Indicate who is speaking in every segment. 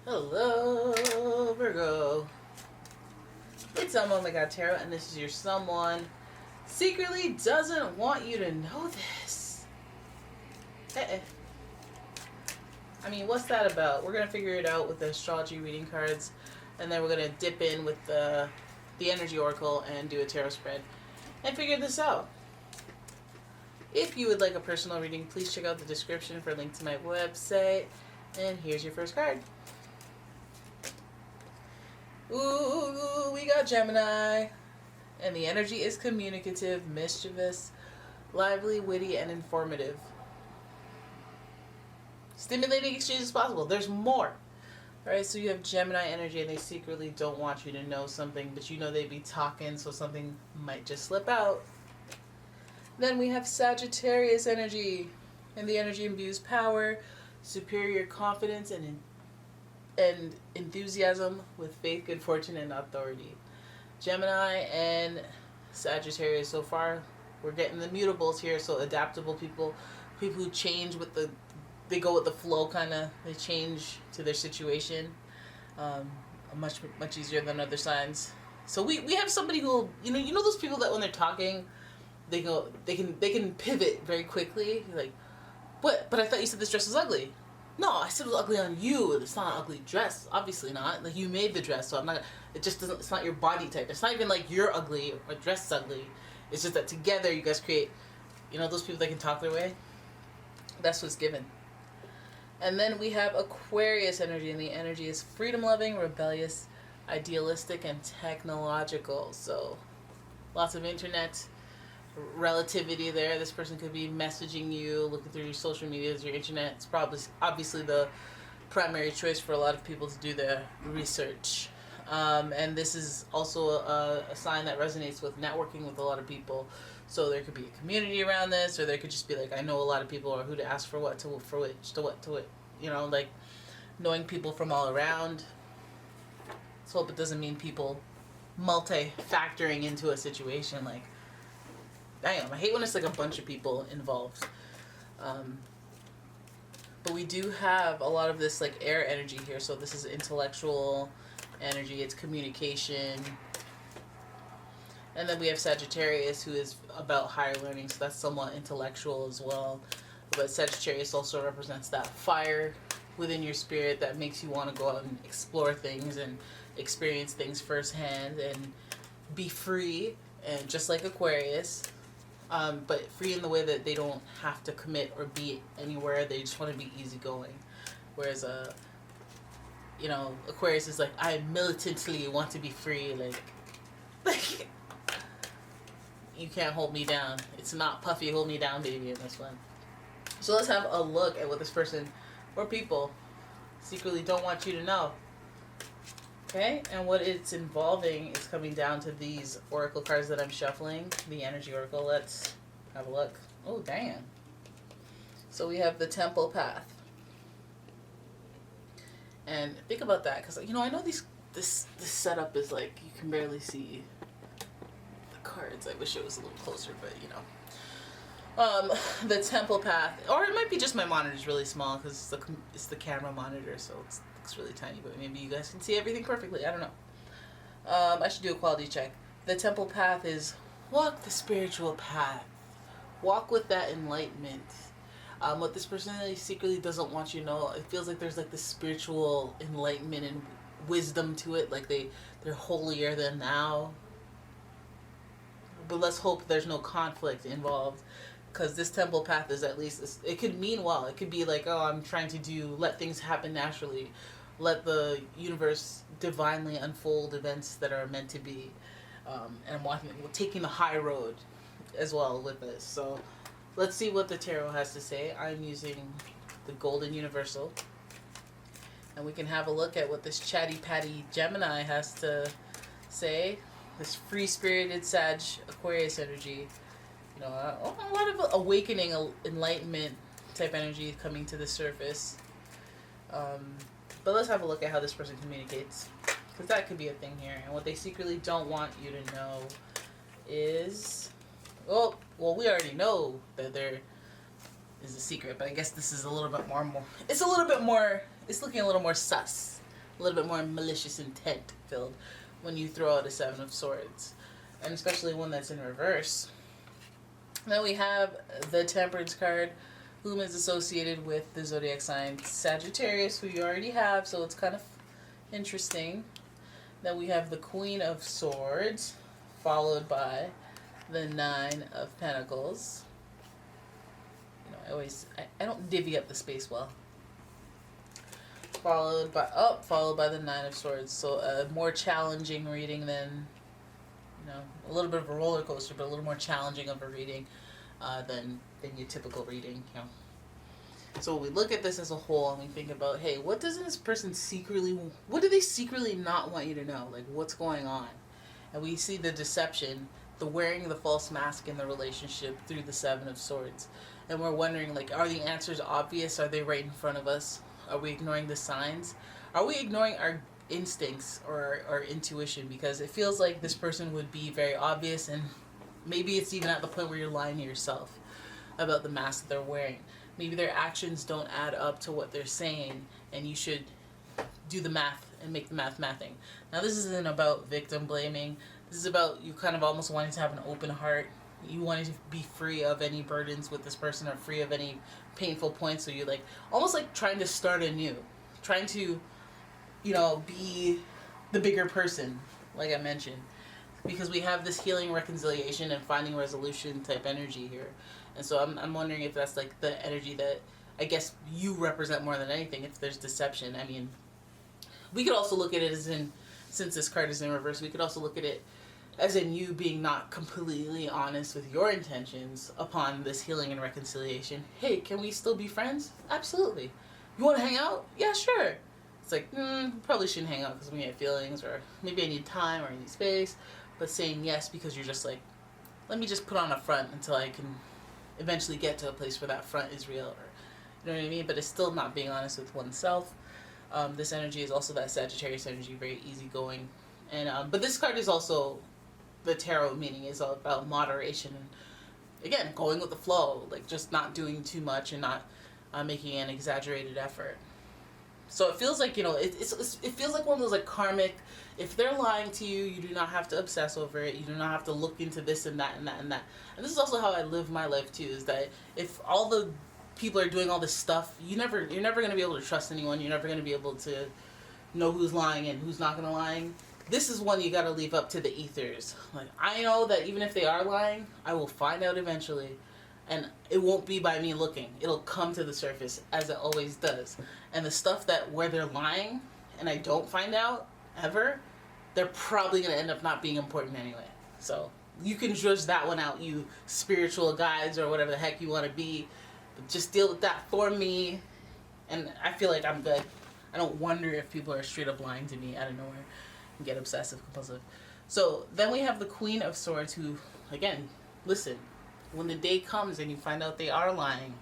Speaker 1: Hello, Virgo. It's umomgtarot, and this is your someone secretly doesn't want you to know this. I mean, what's that about? We're going to figure it out with the astrology reading cards, and then we're going to dip in with the energy oracle and do a tarot spread and figure this out. If you would like a personal reading, please check out the description for a link to my website. And here's your first card. Ooh, we got Gemini. And the energy is communicative, mischievous, lively, witty, and informative. Stimulating exchanges possible. There's more. Alright, so you have Gemini energy and they secretly don't want you to know something, but you know they'd be talking, so something might just slip out. Then we have Sagittarius energy, and the energy imbues power, superior confidence, and enthusiasm with faith, good fortune, and authority. Gemini and Sagittarius, so far we're getting the mutables here, so adaptable people who change with they go with the flow, kind of, they change to their situation much easier than other signs. So we have somebody who, you know those people that when they're talking they can pivot very quickly. You're like, what? But I thought you said this dress was ugly. No, I said it was ugly on you. It's not an ugly dress. Obviously not. Like, you made the dress, so I'm not. It just doesn't. It's not your body type. It's not even like you're ugly or dress is ugly. It's just that together you guys create. Those people that can talk their way. That's what's given. And then we have Aquarius energy, and the energy is freedom-loving, rebellious, idealistic, and technological. So, lots of internet relativity there. This person could be messaging you, looking through your social medias, your internet. It's probably obviously the primary choice for a lot of people to do their research. And this is also a sign that resonates with networking with a lot of people. So there could be a community around this, or there could just be like, I know a lot of people, or who to ask for what, for which, to what, like knowing people from all around. Let's hope it doesn't mean people multi-factoring into a situation. Like, damn, I hate when it's like a bunch of people involved. But we do have a lot of this like air energy here. So this is intellectual energy, it's communication. And then we have Sagittarius, who is about higher learning, so that's somewhat intellectual as well. But Sagittarius also represents that fire within your spirit that makes you want to go out and explore things and experience things firsthand and be free, and just like Aquarius. But free in the way that they don't have to commit or be anywhere. They just want to be easygoing. Whereas, Aquarius is like, I militantly want to be free. Like you can't hold me down. It's not puffy, hold me down, baby, in this one. So let's have a look at what this person or people secretly don't want you to know. Okay, and what it's involving is coming down to these oracle cards that I'm shuffling, the energy oracle. Let's have a look. Oh, damn. So we have the temple path. And think about that, because I know this setup is like, you can barely see the cards. I wish it was a little closer, but the temple path, or it might be just my monitor's really small because it's the camera monitor, so it's really tiny, but maybe you guys can see everything perfectly. I don't know. I should do a quality check. The temple path is walk the spiritual path. Walk with that enlightenment. What this person secretly doesn't want you to know, it feels like there's like this spiritual enlightenment and wisdom to it, like they're holier than thou. But let's hope there's no conflict involved, because this temple path is, at least, it could mean well. It could be like, oh, I'm trying to let things happen naturally. Let the universe divinely unfold events that are meant to be. And I'm taking the high road as well with this. So let's see what the tarot has to say. I'm using the Golden Universal. And we can have a look at what this chatty patty Gemini has to say. This free-spirited Sag Aquarius energy. A lot of awakening, enlightenment type energy coming to the surface. But let's have a look at how this person communicates, because that could be a thing here. And what they secretly don't want you to know is, well, we already know that there is a secret, but I guess this is a little bit more. It's looking a little more sus a little bit more malicious intent filled when you throw out a Seven of Swords, and especially one that's in reverse. Then we have the Temperance card, whom is associated with the zodiac sign Sagittarius, who you already have, so it's kind of interesting. Then we have the Queen of Swords, followed by the Nine of Pentacles. You know, I don't divvy up the space well. Followed by the Nine of Swords. So a more challenging reading than, you know, a little bit of a roller coaster, but a little more challenging of a reading than your typical reading, you know. So we look at this as a whole and we think about, hey, what do they secretly not want you to know? Like, what's going on? And we see the deception, the wearing the false mask in the relationship through the Seven of Swords. And we're wondering, like, are the answers obvious? Are they right in front of us? Are we ignoring the signs? Are we ignoring our instincts or our intuition? Because it feels like this person would be very obvious, and maybe it's even at the point where you're lying to yourself about the mask that they're wearing. Maybe their actions don't add up to what they're saying, and you should do the math and make the math mathing. Now, this isn't about victim blaming. This is about you kind of almost wanting to have an open heart. You wanting to be free of any burdens with this person, or free of any painful points. So you're like, almost like trying to start anew. Trying to, you know, be the bigger person, like I mentioned. Because we have this healing, reconciliation, and finding resolution type energy here. And so I'm wondering if that's like the energy that I guess you represent more than anything, if there's deception. I mean, we could also look at it as in, since this card is in reverse, we could also look at it as in you being not completely honest with your intentions upon this healing and reconciliation. Hey, can we still be friends? Absolutely. You want to hang out? Yeah, sure. It's like, probably shouldn't hang out because we have feelings, or maybe I need time, or I need space. But saying yes because you're just like, let me just put on a front until I can eventually get to a place where that front is real, or you know what I mean? But it's still not being honest with oneself. This energy is also that Sagittarius energy, very easygoing. And but this card is also, the tarot meaning is all about moderation, and again, going with the flow, like just not doing too much and not making an exaggerated effort. So it feels like, you know, it feels like one of those like karmic, if they're lying to you, you do not have to obsess over it. You do not have to look into this and that and that and that. And this is also how I live my life too, is that if all the people are doing all this stuff, you're never going to be able to trust anyone. You're never going to be able to know who's lying and who's not going to lie. This is one you got to leave up to the ethers. Like, I know that even if they are lying, I will find out eventually. And it won't be by me looking. It'll come to the surface, as it always does. And the stuff that where they're lying and I don't find out ever, they're probably going to end up not being important anyway. So you can judge that one out, you spiritual guides or whatever the heck you want to be. But just deal with that for me. And I feel like I'm good. I don't wonder if people are straight up lying to me out of nowhere and get obsessive compulsive. So then we have the Queen of Swords, who, again, listen. When the day comes and you find out they are lying,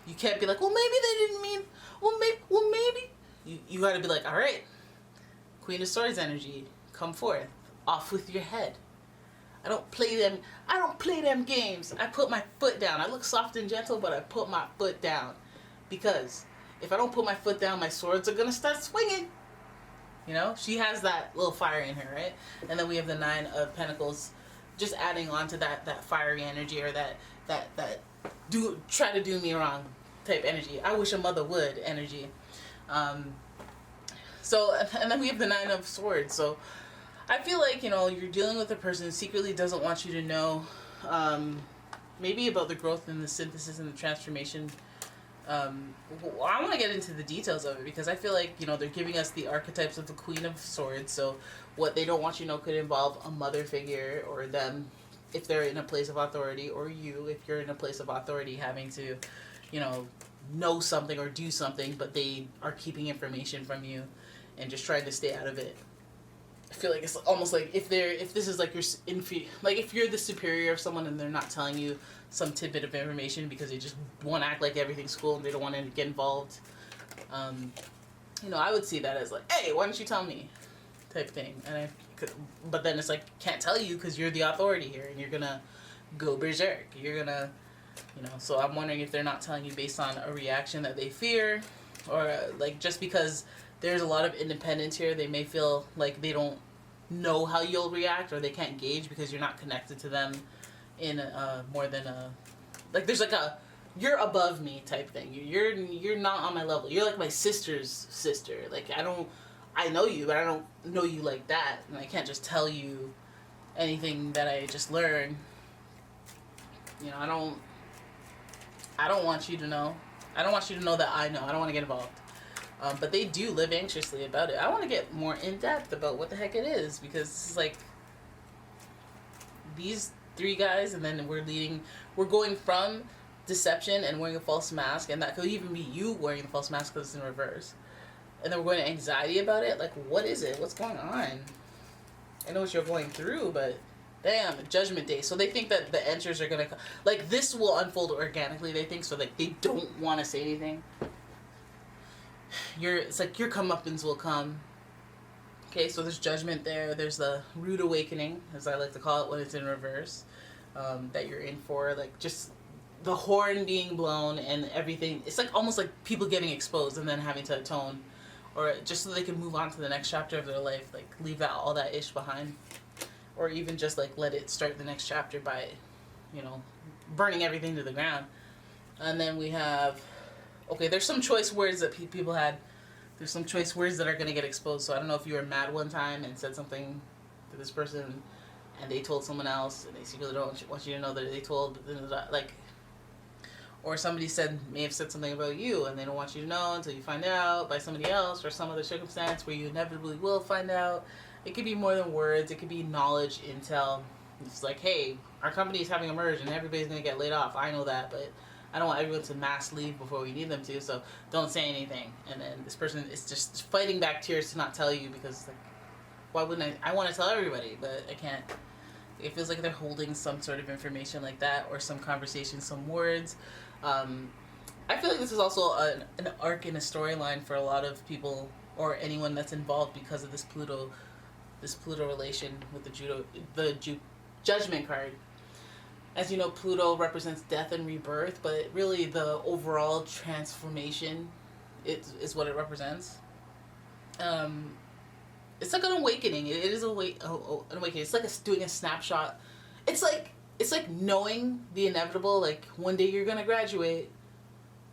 Speaker 1: you can't be like, well, maybe they didn't mean, well, maybe. You got to be like, all right, Queen of Swords energy, come forth, off with your head. I don't play them games. I put my foot down. I look soft and gentle, but I put my foot down. Because if I don't put my foot down, my swords are going to start swinging. You know, she has that little fire in her, right? And then we have the Nine of Pentacles, just adding on to that fiery energy, or that try to do me wrong type energy. I wish a mother would energy. So, and then we have the Nine of Swords. So I feel like, you know, you're dealing with a person who secretly doesn't want you to know, maybe about the growth and the synthesis and the transformation. I want to get into the details of it, because I feel like, you know, they're giving us the archetypes of the Queen of Swords. So what they don't want you to know could involve a mother figure, or them if they're in a place of authority, or you if you're in a place of authority having to, you know something or do something, but they are keeping information from you and just trying to stay out of it. I feel like it's almost like if this is like like if you're the superior of someone and they're not telling you some tidbit of information because they just want to act like everything's cool and they don't want to get involved. You know, I would see that as like, hey, why don't you tell me, type thing. But then it's like, can't tell you because you're the authority here, and you're gonna go berserk. You're gonna, you know. So I'm wondering if they're not telling you based on a reaction that they fear, or like just because There's a lot of independence here. They may feel like they don't know how you'll react, or they can't gauge because you're not connected to them in more than a, like, there's like a you're above me type thing. You're not on my level. You're like my sister's sister. Like, I know you, but I don't know you like that, and I can't just tell you anything that I just learned. You know, I don't want you to know. I don't want you to know that I know. I don't want to get involved. But they do live anxiously about it. I want to get more in depth about what the heck it is, because it's like these three guys, and then we're going from deception and wearing a false mask, and that could even be you wearing the false mask because it's in reverse. And then we're going to anxiety about it. Like, what is it? What's going on? I know what you're going through, but damn, Judgment Day. So they think that the answers are going to, like, this will unfold organically, they think, so like they don't want to say anything. It's like your comeuppance will come. Okay, so there's judgment there. There's the rude awakening, as I like to call it when it's in reverse, that you're in for. Like, just the horn being blown and everything. It's like almost like people getting exposed and then having to atone, or just so they can move on to the next chapter of their life. Like, leave all that ish behind, or even just like let it start the next chapter by, you know, burning everything to the ground. And then we have, okay, there's some choice words that people had. There's some choice words that are going to get exposed. So I don't know if you were mad one time and said something to this person and they told someone else and they secretly don't want you to know that they told, like, or somebody may have said something about you and they don't want you to know until you find out by somebody else, or some other circumstance where you inevitably will find out. It could be more than words. It could be knowledge, intel. It's like, hey, our company is having a merge and everybody's going to get laid off. I know that, but I don't want everyone to mass leave before we need them to, so don't say anything. And then this person is just fighting back tears to not tell you, because, like, why wouldn't I want to tell everybody, but I can't. It feels like they're holding some sort of information like that, or some conversation, some words. I feel like this is also an arc in a storyline for a lot of people, or anyone that's involved, because of this Pluto relation with the Judgment card. As you know, Pluto represents death and rebirth, but really the overall transformation is what it represents. It's like an awakening. It is an awakening. It's like doing a snapshot. It's like knowing the inevitable. Like, one day you're gonna graduate,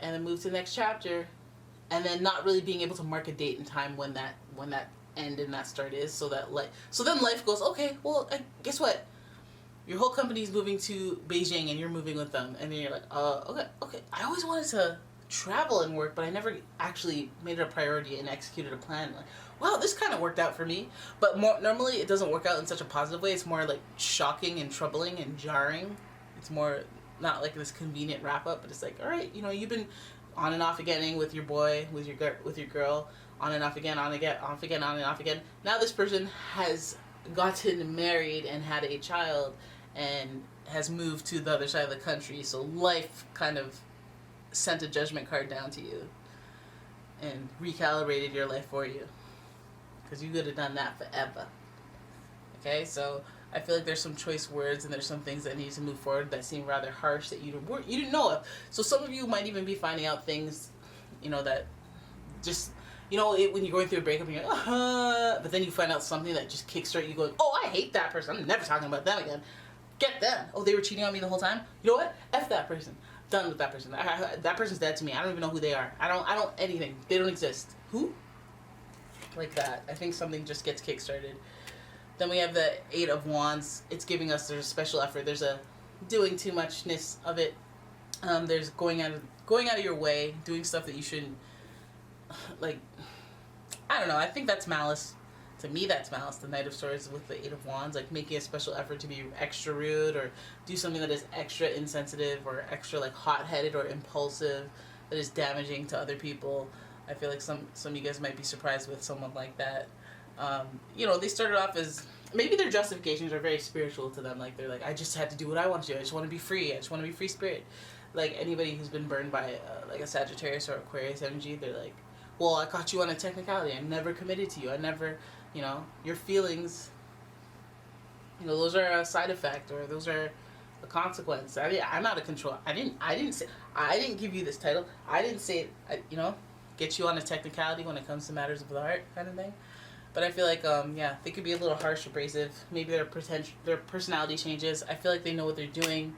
Speaker 1: and then move to the next chapter, and then not really being able to mark a date and time when that end and that start is. So then life goes, okay, well, guess what? Your whole company's moving to Beijing and you're moving with them. And then you're like, okay. I always wanted to travel and work, but I never actually made it a priority and executed a plan. Like, wow, this kind of worked out for me. But normally it doesn't work out in such a positive way. It's more like shocking and troubling and jarring. It's more not like this convenient wrap up, but it's like, all right, you know, you've been on and off again with your boy, with your girl, on and off again, on again, off again, on and off again. Now this person has gotten married and had a child and has moved to the other side of the country, so life kind of sent a judgment card down to you and recalibrated your life for you, because you could have done that forever. Okay, so I feel like there's some choice words and there's some things that need to move forward that seem rather harsh that you didn't know of. So some of you might even be finding out things, you know, that just, you know, when you're going through a breakup and you're like, but then you find out something that just kickstart you going, oh, I hate that person, I'm never talking about them again. Get them. Oh, they were cheating on me the whole time? You know what? F that person. Done with that person. That person's dead to me. I don't even know who they are. I don't anything. They don't exist. Who? Like that. I think something just gets kickstarted. Then we have the 8 of Wands. It's giving us, there's a special effort. There's a doing too muchness of it. There's going out of your way, doing stuff that you shouldn't. Like, I don't know. I think that's malice. To me, that's malice. The Knight of Swords with the 8 of Wands, like making a special effort to be extra rude or do something that is extra insensitive or extra like hot-headed or impulsive that is damaging to other people. I feel like some of you guys might be surprised with someone like that. You know, they started off as, maybe their justifications are very spiritual to them. Like, they're like, I just had to do what I want to do. I just want to be free. I just want to be free spirit. Like, anybody who's been burned by like a Sagittarius or Aquarius energy, they're like, well, I caught you on a technicality. I never committed to you. I never, you know, your feelings, you know, those are a side effect, or those are a consequence. I'm out of control. I didn't give you this title. I didn't say it, you know. get you on a technicality when it comes to matters of the heart kind of thing. But I feel like, yeah, they could be a little harsh, abrasive. Maybe their personality changes. I feel like they know what they're doing.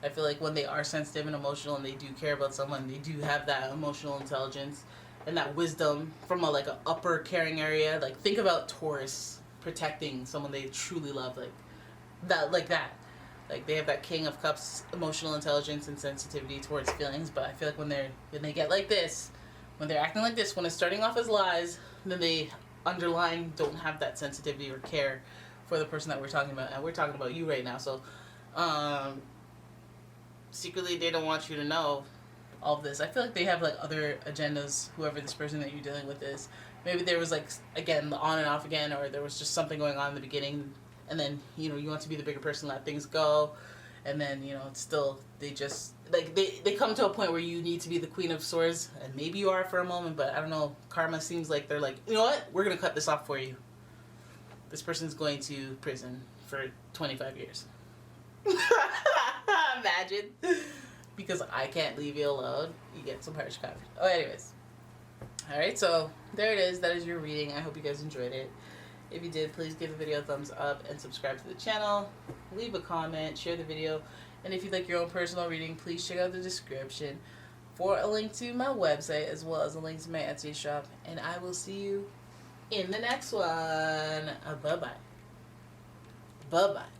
Speaker 1: I feel like when they are sensitive and emotional and they do care about someone, they do have that emotional intelligence and that wisdom from a upper caring area. Like, think about Taurus protecting someone they truly love, like that. Like, they have that King of Cups emotional intelligence and sensitivity towards feelings. But I feel like when they get like this, when they're acting like this, when it's starting off as lies, then they underlying don't have that sensitivity or care for the person that we're talking about, and we're talking about you right now. So secretly they don't want you to know all of this. I feel like they have like other agendas, whoever this person that you're dealing with is. Maybe there was like, again, the on and off again, or there was just something going on in the beginning, and then you want to be the bigger person, let things go, and then it's still, they just like they come to a point where you need to be the Queen of Swords, and maybe you are for a moment, but I don't know, karma seems like they're like, you know what, we're gonna cut this off for you. This person's going to prison for 25 years. Imagine. Because I can't leave you alone. You get some harsh comment. Oh, anyways. Alright, so there it is. That is your reading. I hope you guys enjoyed it. If you did, please give the video a thumbs up and subscribe to the channel. Leave a comment, share the video. And if you'd like your own personal reading, please check out the description for a link to my website as well as a link to my Etsy shop. And I will see you in the next one. Bye-bye. Bye-bye.